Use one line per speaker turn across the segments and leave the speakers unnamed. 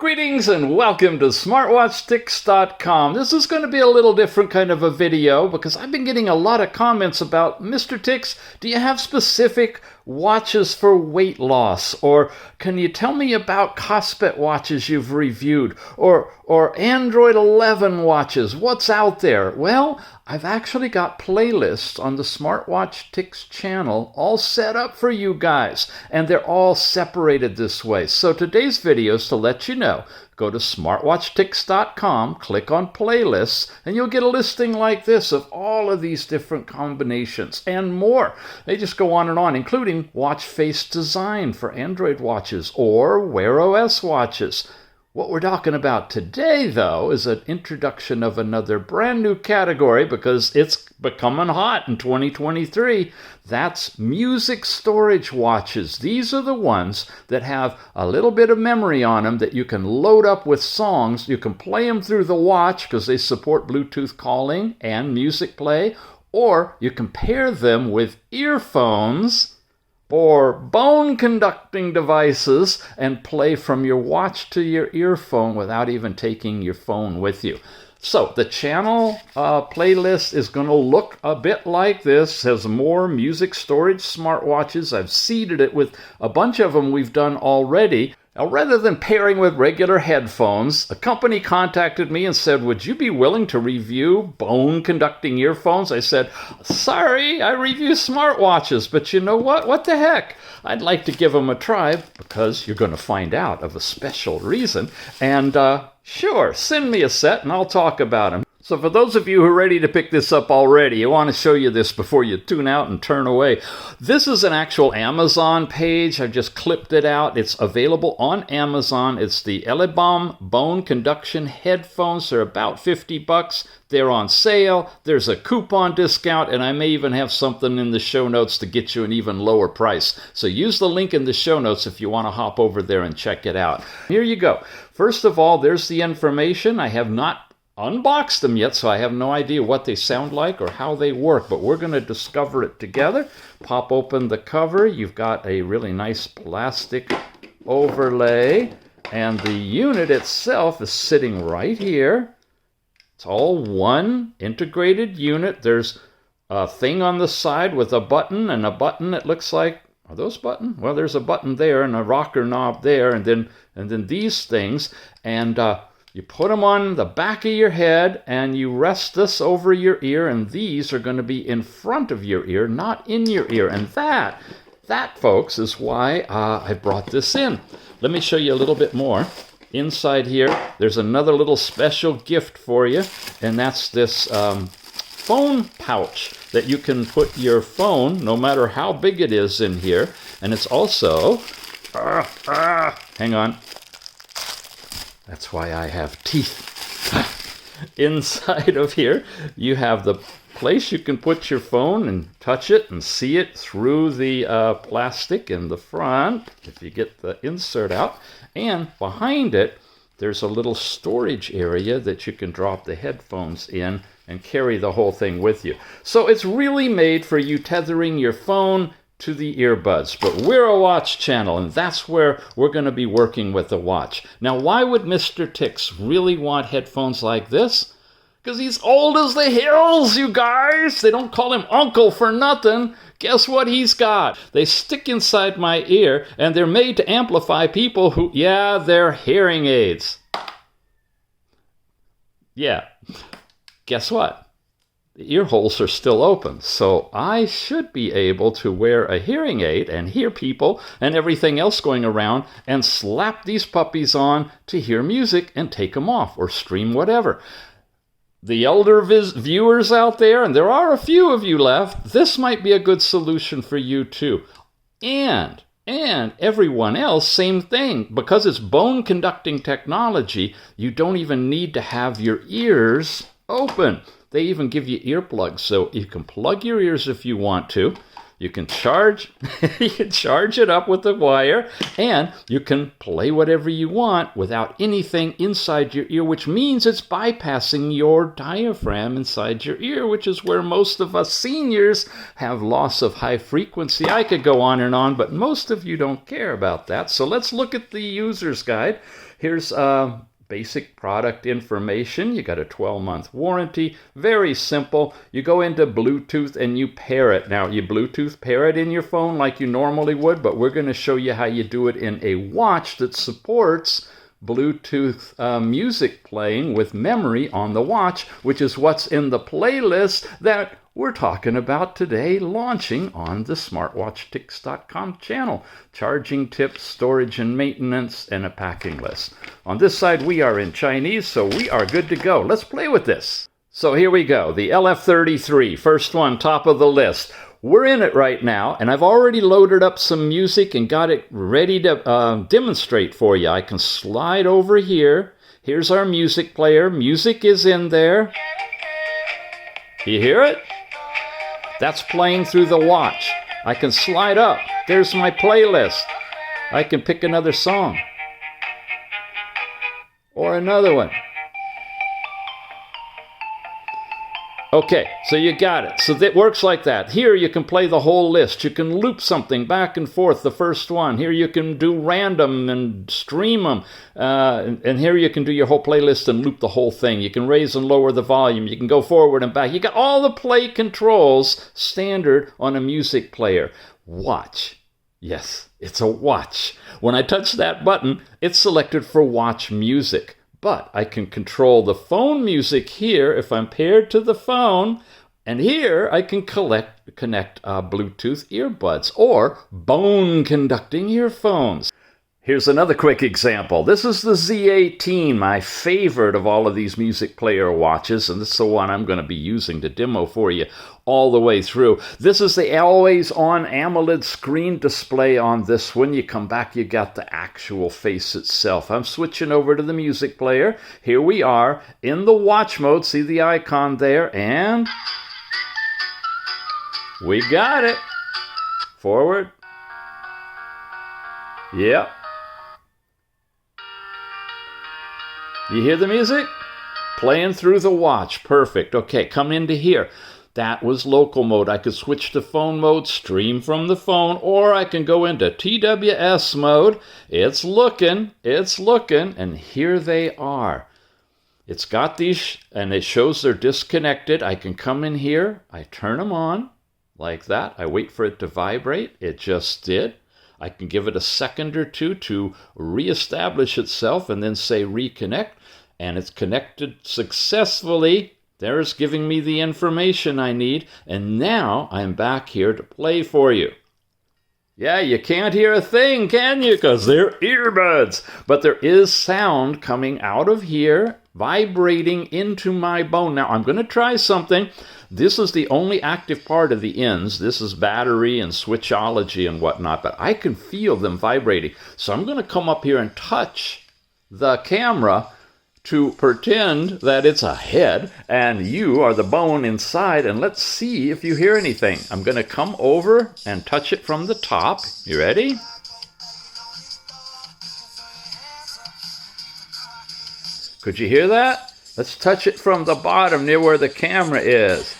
Greetings and welcome to SmartWatchTix.com. This is going to be a little different kind of a video because I've been getting a lot of comments about, Mr. Tix, do you have specific watches for weight loss? Or can you tell me about Cospet watches you've reviewed? Or Android 11 watches? What's out there? Well, I've actually got playlists on the Smartwatch Tix channel all set up for you guys, and they're all separated this way. So today's video is to let you know, go to smartwatchtix.com, click on playlists, and you'll get a listing like this of all of these different combinations and more. They just go on and on, including watch face design for Android watches or Wear OS watches. What we're talking about today, though, is an introduction of another brand new category because it's becoming hot in 2023. That's music storage watches. These are the ones that have a little bit of memory on them that you can load up with songs. You can play them through the watch because they support Bluetooth calling and music play, or you can pair them with earphones or bone conducting devices and play from your watch to your earphone without even taking your phone with you. So the channel playlist is going to look a bit like this. It has more music storage smartwatches. I've seeded it with a bunch of them we've done already. Now, rather than pairing with regular headphones, a company contacted me and said, would you be willing to review bone-conducting earphones? I said, sorry, I review smartwatches, but you know what? What the heck? I'd like to give them a try because you're going to find out of a special reason. And sure, send me a set and I'll talk about them. So for those of you who are ready to pick this up already, I want to show you this before you tune out and turn away. This is an actual Amazon page. I've just clipped it out. It's available on Amazon. It's the ELIBOM Bone Conduction headphones. They're about 50 bucks. They're on sale. There's a coupon discount, and I may even have something in the show notes to get you an even lower price. So use the link in the show notes if you want to hop over there and check it out. Here you go. First of all, there's the information. I have not unboxed them yet, so I have no idea what they sound like or how they work, but we're going to discover it together. Pop open the cover. You've got a really nice plastic overlay, and the unit itself is sitting right here. It's all one integrated unit. There's a thing on the side with a button, and a button that looks like, are those buttons? Well, there's a button there and a rocker knob there, and then these things, and you put them on the back of your head and you rest this over your ear, and these are going to be in front of your ear, not in your ear. And that, folks, is why I brought this in. Let me show you a little bit more. Inside here, there's another little special gift for you, and that's this phone pouch that you can put your phone, no matter how big it is, in here. And it's also, hang on. That's why I have teeth. Inside of here, you have the place you can put your phone and touch it and see it through the plastic in the front, if you get the insert out. And behind it, there's a little storage area that you can drop the headphones in and carry the whole thing with you. So it's really made for you tethering your phone to the earbuds, but we're a watch channel, and that's where we're going to be working with the watch. Now, why would Mr. Tix really want headphones like this? Because he's old as the hills, you guys. They don't call him uncle for nothing. Guess what he's got? They stick inside my ear, and they're made to amplify people who, yeah, they're hearing aids. Yeah. Guess what? The ear holes are still open, so I should be able to wear a hearing aid and hear people and everything else going around and slap these puppies on to hear music and take them off or stream whatever. The elder viewers out there, and there are a few of you left, this might be a good solution for you too. And everyone else, same thing. Because it's bone conducting technology, you don't even need to have your ears open. They even give you earplugs, so you can plug your ears if you want to. You can charge it up with the wire, and you can play whatever you want without anything inside your ear, which means it's bypassing your diaphragm inside your ear, which is where most of us seniors have loss of high frequency. I could go on and on, but most of you don't care about that. So let's look at the user's guide. Here's basic product information. You got a 12-month warranty. Very simple. You go into Bluetooth and you pair it. Now, you Bluetooth pair it in your phone like you normally would, but we're going to show you how you do it in a watch that supports Bluetooth music playing with memory on the watch, which is what's in the playlist that we're talking about today, launching on the smartwatchtix.com channel. Charging tips, storage and maintenance, and a packing list. On this side, we are in Chinese, so we are good to go. Let's play with this. So here we go, the LF33, first one, top of the list. We're in it right now, and I've already loaded up some music and got it ready to demonstrate for you. I can slide over here. Here's our music player. Music is in there. You hear it? That's playing through the watch. I can slide up. There's my playlist. I can pick another song. Or another one. Okay, so you got it. So that works like that. Here you can play the whole list. You can loop something back and forth, the first one. Here you can do random and stream them. And here you can do your whole playlist and loop the whole thing. You can raise and lower the volume. You can go forward and back. You got all the play controls standard on a music player. Watch. Yes, it's a watch. When I touch that button, it's selected for watch music. But I can control the phone music here if I'm paired to the phone. And here I can connect Bluetooth earbuds or bone-conducting earphones. Here's another quick example. This is the Z18, my favorite of all of these music player watches, and this is the one I'm going to be using to demo for you all the way through. This is the always-on AMOLED screen display on this one. You come back, you got the actual face itself. I'm switching over to the music player. Here we are in the watch mode. See the icon there, and we got it. Forward. Yep. You hear the music? Playing through the watch. Perfect. Okay, come into here. That was local mode. I could switch to phone mode, stream from the phone, or I can go into TWS mode. It's looking, and here they are. It's got these, and it shows they're disconnected. I can come in here. I turn them on like that. I wait for it to vibrate. It just did. I can give it a second or two to reestablish itself and then say reconnect, and it's connected successfully. There's giving me the information I need, and now I'm back here to play for you. Yeah, you can't hear a thing, can you? Because they're earbuds. But there is sound coming out of here, vibrating into my bone. Now, I'm going to try something. This is the only active part of the ends. This is battery and switchology and whatnot, but I can feel them vibrating. So I'm going to come up here and touch the camera to pretend that it's a head and you are the bone inside, and let's see if you hear anything. I'm going to come over and touch it from the top. You ready? Could you hear that? Let's touch it from the bottom near where the camera is.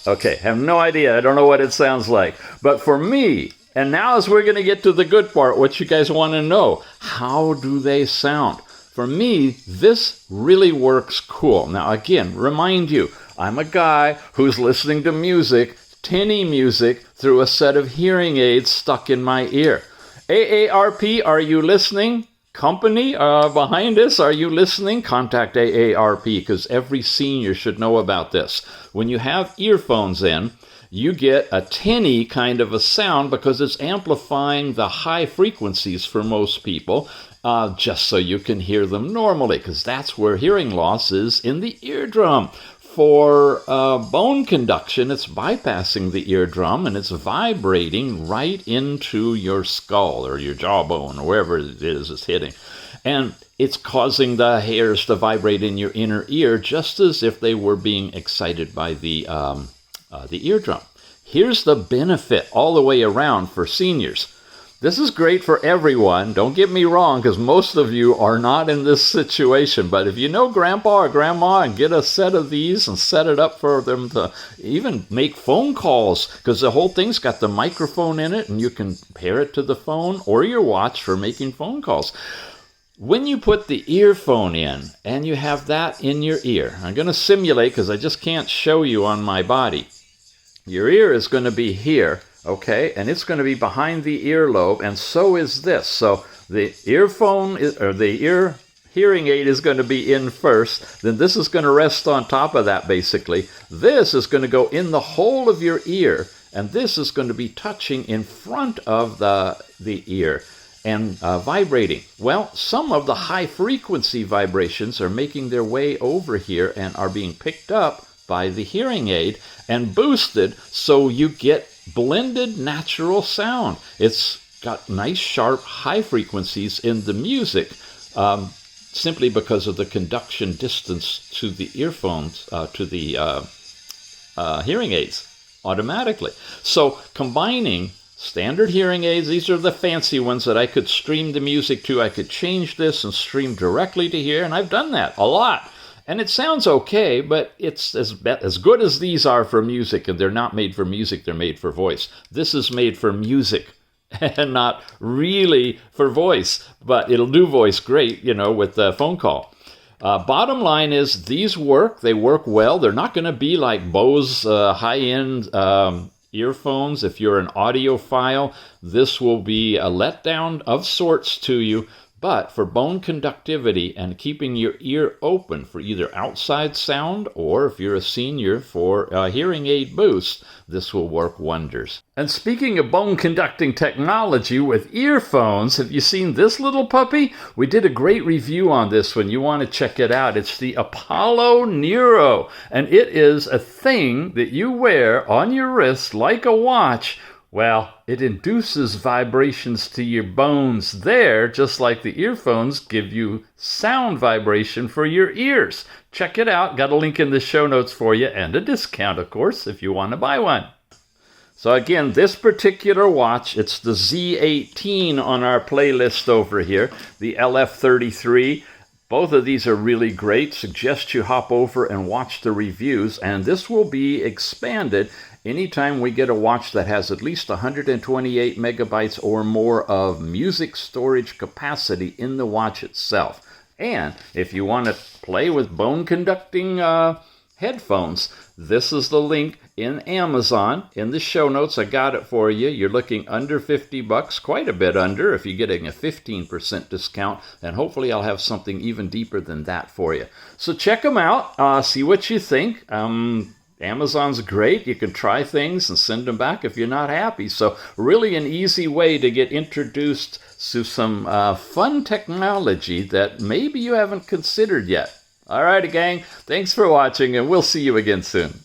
Okay, have no idea. I don't know what it sounds like. But for me, and now as we're going to get to the good part, what you guys want to know, how do they sound? For me, this really works cool. Now again, remind you, I'm a guy who's listening to music, tinny music, through a set of hearing aids stuck in my ear. AARP, are you listening? Company behind us, are you listening? Contact AARP, because every senior should know about this. When you have earphones in, you get a tinny kind of a sound because it's amplifying the high frequencies for most people, just so you can hear them normally, because that's where hearing loss is, in the eardrum. For bone conduction, it's bypassing the eardrum and it's vibrating right into your skull or your jawbone or wherever it is it's hitting. And it's causing the hairs to vibrate in your inner ear just as if they were being excited by the eardrum. Here's the benefit all the way around for seniors. this is great for everyone. Don't get me wrong, because most of you are not in this situation. But if you know grandpa or grandma and get a set of these and set it up for them to even make phone calls, because the whole thing's got the microphone in it and you can pair it to the phone or your watch for making phone calls. When you put the earphone in and you have that in your ear, I'm going to simulate because I just can't show you on my body. Your ear is going to be here, okay, and it's going to be behind the earlobe, and so is this. So the earphone or the ear hearing aid is going to be in first, then this is going to rest on top of that basically. This is going to go in the hole of your ear, and this is going to be touching in front of the ear and vibrating. Well, some of the high frequency vibrations are making their way over here and are being picked up by the hearing aid and boosted, so you get blended natural sound. It's got nice sharp high frequencies in the music, simply because of the conduction distance to the earphones, to the hearing aids automatically. So combining standard hearing aids, these are the fancy ones that I could stream the music to. I could change this and stream directly to here, and I've done that a lot. And it sounds okay, but it's as good as these are for music, and they're not made for music, they're made for voice. This is made for music and not really for voice, but it'll do voice great, with the phone call. Bottom line is these work. They work well. They're not going to be like Bose high-end earphones. If you're an audiophile, this will be a letdown of sorts to you. But for bone conductivity and keeping your ear open for either outside sound, or if you're a senior, for a hearing aid boost, this will work wonders. And speaking of bone conducting technology with earphones, have you seen this little puppy? We did a great review on this one. You want to check it out. It's the Apollo Neuro, and it is a thing that you wear on your wrist like a watch. Well, it induces vibrations to your bones there, just like the earphones give you sound vibration for your ears. Check it out. Got a link in the show notes for you, and a discount, of course, if you want to buy one. So again, this particular watch, it's the Z18 on our playlist over here, the LF33. Both of these are really great. Suggest you hop over and watch the reviews, and this will be expanded anytime we get a watch that has at least 128 megabytes or more of music storage capacity in the watch itself. And if you want to play with bone conducting headphones, this is the link in Amazon. In the show notes, I got it for you. You're looking under $50, quite a bit under, if you're getting a 15% discount, and hopefully I'll have something even deeper than that for you. So check them out, see what you think. Amazon's great. You can try things and send them back if you're not happy. So really an easy way to get introduced to some fun technology that maybe you haven't considered yet. All righty, gang. Thanks for watching, and we'll see you again soon.